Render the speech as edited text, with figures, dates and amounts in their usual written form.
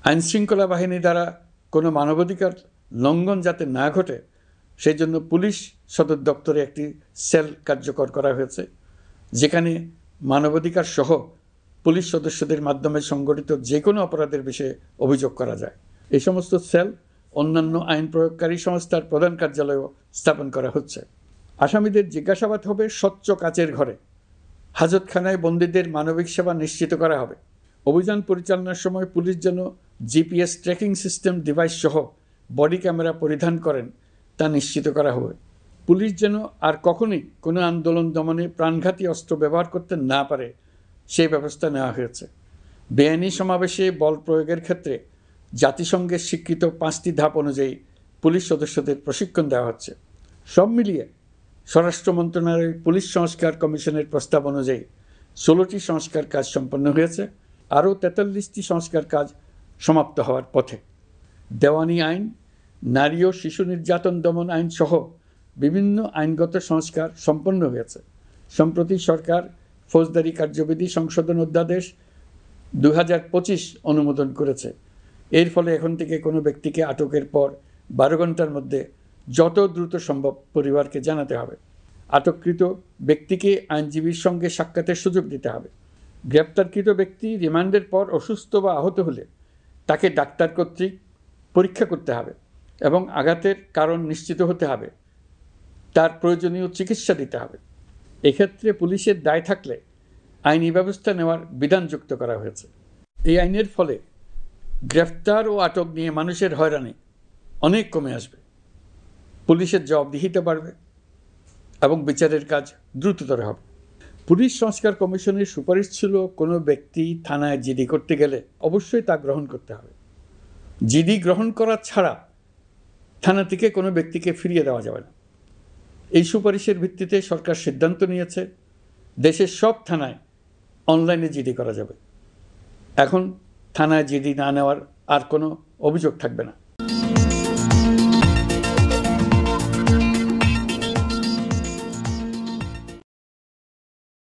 আইনশৃঙ্খলা বাহিনী দ্বারা কোনো মানবাধিকার লঙ্ঘন যাতে না ঘটে সেই জন্য পুলিশ সদর দপ্তরে একটি সেল কার্যকর করা হয়েছে, যেখানে মানবাধিকার সহ পুলিশ সদস্যদের মাধ্যমে সংগঠিত যে কোনো অপরাধের বিষয়ে অভিযোগ করা যায়। এই সমস্ত সেল অন্যান্য আইন প্রয়োগকারী সংস্থার প্রধান কার্যালয়েও স্থাপন করা হচ্ছে। আসামিদের জিজ্ঞাসাবাদ হবে স্বচ্ছ কাচের ঘরে। হাজতখানায় বন্দীদের মানবিক সেবা নিশ্চিত করা হবে। অভিযান পরিচালনার সময় পুলিশ যেন জিপিএস ট্র্যাকিং সিস্টেম ডিভাইস সহ বডি ক্যামেরা পরিধান করেন তা নিশ্চিত করা হবে। পুলিশ যেন আর কখনোই কোনো আন্দোলন দমনে প্রাণঘাতী অস্ত্র ব্যবহার করতে না পারে সেই ব্যবস্থা নেওয়া হয়েছে। বেআইনি সমাবেশে বল প্রয়োগের ক্ষেত্রে জাতিসংঘের স্বীকৃত 5টি ধাপ অনুযায়ী পুলিশ সদস্যদের প্রশিক্ষণ দেওয়া হচ্ছে। সব মিলিয়ে স্বরাষ্ট্র মন্ত্রণালয়ের পুলিশ সংস্কার কমিশনের প্রস্তাব অনুযায়ী 16টি সংস্কার কাজ সম্পন্ন হয়েছে। আরও 43টি সংস্কার কাজ সমাপ্ত হওয়ার পথে। দেওয়ানি আইন, নারী ও শিশু নির্যাতন দমন আইন সহ বিভিন্ন আইনগত সংস্কার সম্পন্ন হয়েছে। সম্প্রতি সরকার ফৌজদারি কার্যবিধি সংশোধন অধ্যাদেশ 2025 অনুমোদন করেছে। এর ফলে এখন থেকে কোনো ব্যক্তিকে আটকের পর 12 ঘন্টার মধ্যে যত দ্রুত সম্ভব পরিবারকে জানাতে হবে। আটককৃত ব্যক্তিকে আইনজীবীর সঙ্গে সাক্ষাতের সুযোগ দিতে হবে। গ্রেপ্তারকৃত ব্যক্তি রিমান্ডের পর অসুস্থ বা আহত হলে তাকে ডাক্তার কর্তৃক পরীক্ষা করতে হবে এবং আঘাতের কারণ নিশ্চিত হতে হবে। তার প্রয়োজনীয় চিকিৎসা দিতে হবে। এক্ষেত্রে পুলিশের দায় থাকলে আইনি ব্যবস্থা নেওয়ার বিধান যুক্ত করা হয়েছে। এই আইনের ফলে গ্রেফতার ও আটক নিয়ে মানুষের হয়রানি অনেক কমে আসবে। পুলিশের জবাবদিহিতা বাড়বে এবং বিচারের কাজ দ্রুততর হবে। পুলিশ সংস্কার কমিশনের সুপারিশ ছিল কোনো ব্যক্তি থানায় জিডি করতে গেলে অবশ্যই তা গ্রহণ করতে হবে। জিডি গ্রহণ করা ছাড়া থানা থেকে কোনো ব্যক্তিকে ফিরিয়ে দেওয়া যাবে না। এই সুপারিশের ভিত্তিতে সরকার সিদ্ধান্ত নিয়েছে দেশের সব থানায় অনলাইনে জিডি করা যাবে। এখন থানায় জিডি না নেওয়ার আর কোনো অভিযোগ থাকবে না।